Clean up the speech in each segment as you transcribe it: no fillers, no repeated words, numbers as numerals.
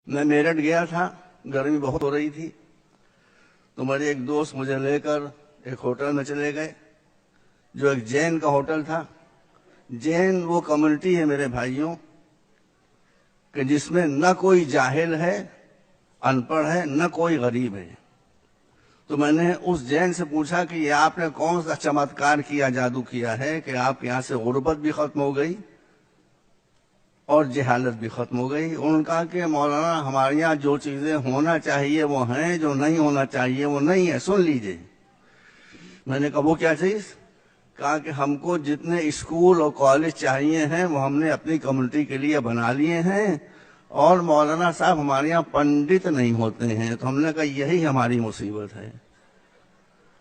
میں میرٹھ گیا تھا، گرمی بہت ہو رہی تھی، تو میرے ایک دوست مجھے لے کر ایک ہوٹل میں چلے گئے جو ایک جین کا ہوٹل تھا۔ جین وہ کمیونٹی ہے میرے بھائیوں کہ جس میں نہ کوئی جاہل ہے، ان پڑھ ہے، نہ کوئی غریب ہے۔ تو میں نے اس جین سے پوچھا کہ یہ آپ نے کون سا چمتکار کیا، جادو کیا ہے کہ آپ یہاں سے غربت بھی ختم ہو گئی اور جہالت بھی ختم ہو گئی؟ انہوں نے کہا کہ مولانا ہمارے یہاں جو چیزیں ہونا چاہیے وہ ہیں، جو نہیں ہونا چاہیے وہ نہیں ہے، سن لیجئے۔ میں نے کہا وہ کیا چیز؟ کہا کہ ہم کو جتنے اسکول اور کالج چاہیے ہیں وہ ہم نے اپنی کمیونٹی کے لیے بنا لیے ہیں، اور مولانا صاحب ہمارے یہاں پنڈت نہیں ہوتے ہیں۔ تو ہم نے کہا یہی ہماری مصیبت ہے،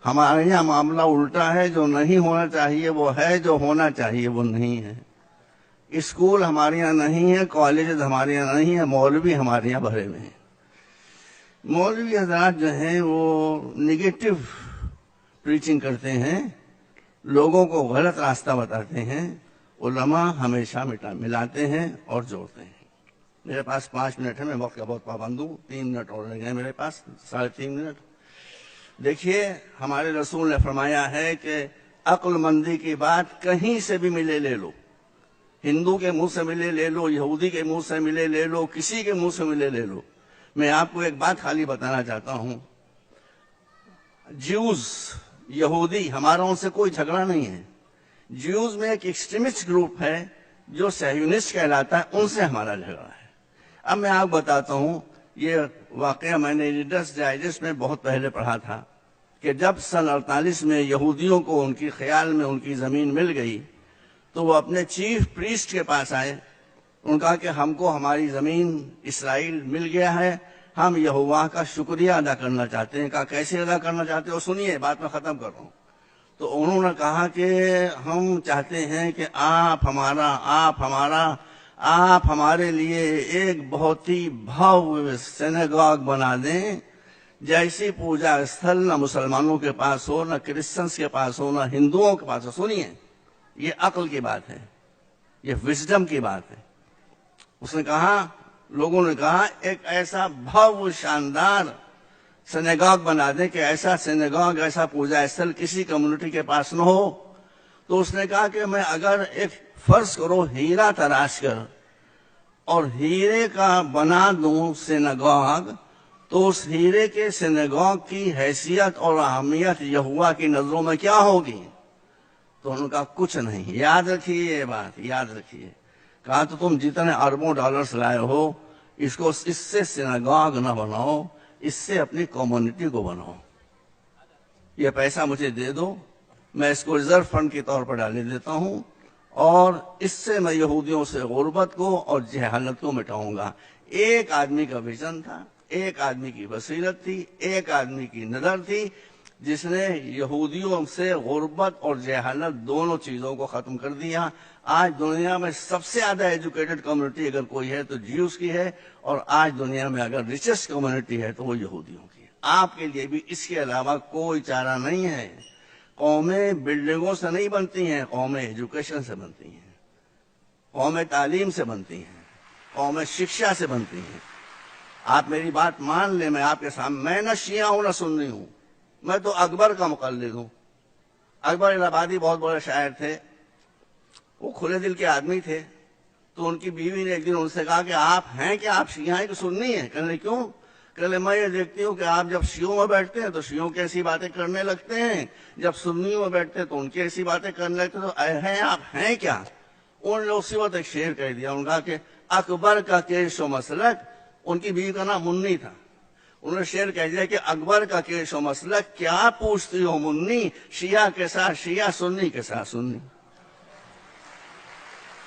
ہمارے یہاں معاملہ الٹا ہے، جو نہیں ہونا چاہیے وہ ہے، جو ہونا چاہیے وہ نہیں ہے۔ اسکول ہمارے یہاں نہیں ہے، کالجز ہمارے یہاں نہیں ہے، مولوی ہمارے یہاں بھرے ہوئے ہیں۔ مولوی حضرات جو ہیں وہ نگیٹو پریچنگ کرتے ہیں، لوگوں کو غلط راستہ بتاتے ہیں، علماء ہمیشہ ملاتے ہیں اور جوڑتے ہیں۔ میرے پاس 5 منٹ ہے، میں وقت کا بہت پابند ہوں، 3 منٹ اور رہ گئے میرے پاس، 3.5 منٹ۔ دیکھیے ہمارے رسول نے فرمایا ہے کہ عقل مندی کی بات کہیں سے بھی ملے لے لو، ہندو کے منہ سے ملے لے لو، یہودی کے منہ سے ملے لے لو، کسی کے منہ سے ملے لے لو۔ میں آپ کو ایک بات خالی بتانا چاہتا ہوں، جیوز یہودی ہمارا ان سے کوئی جھگڑا نہیں ہے۔ جیوز میں ایک ایکسٹریمسٹ گروپ ہے جو صہیونسٹ کہلاتا ہے، ان سے ہمارا جھگڑا ہے۔ اب میں آپ بتاتا ہوں، یہ واقعہ میں نے ریڈرز ڈائجسٹ میں بہت پہلے پڑھا تھا کہ جب سن 48 میں یہودیوں کو ان کی خیال میں ان کی زمین مل گئی تو وہ اپنے چیف پریسٹ کے پاس آئے، ان کا کہ ہم کو ہماری زمین اسرائیل مل گیا ہے، ہم یہوہ کا شکریہ ادا کرنا چاہتے ہیں۔ کہا کیسے ادا کرنا چاہتے ہو؟ سنیے بات میں ختم کر رہا ہوں۔ تو انہوں نے کہا کہ ہم چاہتے ہیں کہ آپ ہمارے لیے ایک بہت ہی بھویہ سینیگاگ بنا دیں، جیسی پوجا استھل نہ مسلمانوں کے پاس ہو، نہ کرسچنس کے پاس ہو، نہ ہندوؤں کے پاس ہو۔ سنیے، یہ عقل کی بات ہے، یہ وزڈم کی بات ہے۔ اس نے کہا، لوگوں نے کہا ایک ایسا بھویہ شاندار سینیگاگ بنا دیں کہ ایسا سینیگاگ، ایسا پوجا استھل کسی کمیونٹی کے پاس نہ ہو۔ تو اس نے کہا کہ میں اگر ایک فرض کرو ہیرا تراش کر اور ہیرے کا بنا دوں سینیگاگ، تو اس ہیرے کے سینیگاگ کی حیثیت اور اہمیت یہوہ کی نظروں میں کیا ہوگی؟ تو انہوں نے کہا کچھ نہیں۔ یاد رکھیے یہ بات، یاد رکھیے۔ کہا تو تم جتنے اربوں ڈالرز لائے ہو، اس سے سینیگاگ نہ بناؤ، اس سے اپنی کمیونٹی کو بناؤ۔ یہ پیسہ مجھے دے دو، میں اس کو ریزرو فنڈ کے طور پر ڈالے دیتا ہوں، اور اس سے میں یہودیوں سے غربت کو اور جہالت کو مٹاؤں گا۔ ایک آدمی کا ویژن تھا، ایک آدمی کی بصیرت تھی، ایک آدمی کی نظر تھی، جس نے یہودیوں سے غربت اور جہالت دونوں چیزوں کو ختم کر دیا۔ آج دنیا میں سب سے زیادہ ایجوکیٹڈ کمیونٹی اگر کوئی ہے تو جیوز کی ہے، اور آج دنیا میں اگر ریچسٹ کمیونٹی ہے تو وہ یہودیوں کی ہے۔ آپ کے لیے بھی اس کے علاوہ کوئی چارہ نہیں ہے۔ قومیں بلڈنگوں سے نہیں بنتی ہیں، قومیں ایجوکیشن سے بنتی ہیں، قومیں تعلیم سے بنتی ہیں، قومیں شکشا سے بنتی ہیں۔ آپ میری بات مان لیں، میں آپ کے سامنے، میں نہ شیعہ ہوں نہ سنی ہوں، میں تو اکبر کا مقلد ہوں۔ اکبر الہ آبادی بہت بڑے شاعر تھے، وہ کھلے دل کے آدمی تھے۔ تو ان کی بیوی نے ایک دن ان سے کہا کہ آپ ہیں کہ آپ شیعہ ہیں کہ سنی ہیں؟ کہنے کیوں؟ کہنے میں یہ دیکھتی ہوں کہ آپ جب شیعوں میں بیٹھتے ہیں تو شیعوں کی ایسی باتیں کرنے لگتے ہیں، جب سنیوں میں بیٹھتے ہیں تو ان کی ایسی باتیں کرنے لگتے ہیں، تو ہیں آپ ہیں کیا؟ انہوں نے اسی وقت ایک شعر کہہ دیا، انہوں نے کہا کہ اکبر کا کیش و مسلک، ان کی بیوی کا نام منی تھا، انہوں نے شعر کہہ دیا کہ اکبر کا کیش و مسلک، کیا پوچھتی ہو منی، شیعہ کے ساتھ شیعہ، سنی کے ساتھ سنی۔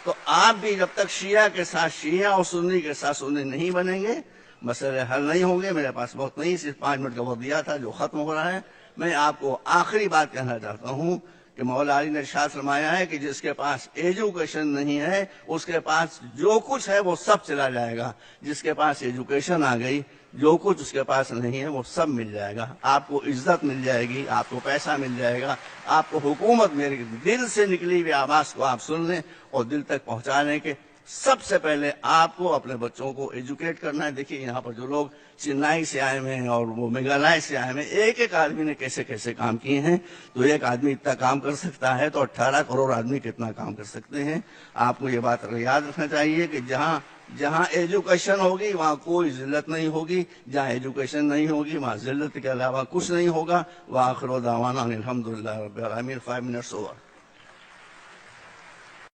تو آپ بھی جب تک شیعہ کے ساتھ شیعہ اور سنی کے ساتھ سنی نہیں بنیں گے، مسئلے حل نہیں ہوں گے۔ میرے پاس بہت نہیں، صرف 5 منٹ کا وقت دیا تھا جو ختم ہو رہا ہے۔ میں آپ کو آخری بات کہنا چاہتا ہوں کہ مولا علی نے ارشاد فرمایا ہے کہ جس کے پاس ایجوکیشن نہیں ہے اس کے پاس جو کچھ ہے وہ سب چلا جائے گا، جس کے پاس ایجوکیشن آ گئی جو کچھ اس کے پاس نہیں ہے وہ سب مل جائے گا۔ آپ کو عزت مل جائے گی، آپ کو پیسہ مل جائے گا، آپ کو حکومت، میرے دل سے نکلی ہوئی آواز کو آپ سن لیں اور دل تک پہنچا لیں کہ سب سے پہلے آپ کو اپنے بچوں کو ایجوکیٹ کرنا ہے. دیکھیے یہاں پر جو لوگ چنئی سے آئے ہوئے ہیں اور وہ میگھالیہ سے آئے ہوئے ہیں، ایک ایک آدمی نے کیسے کیسے کام کیے ہیں. تو ایک آدمی اتنا کام کر سکتا ہے تو 18 کروڑ آدمی کتنا کام کر سکتے ہیں. آپ کو یہ بات یاد رکھنا چاہیے کہ جہاں ایجوکیشن ہوگی وہاں کوئی ذلت نہیں ہوگی، جہاں ایجوکیشن نہیں ہوگی وہاں ذلت کے علاوہ کچھ نہیں ہوگا. وآخر دعوانا الحمدللہ رب العالمین. 5 منٹس اوور.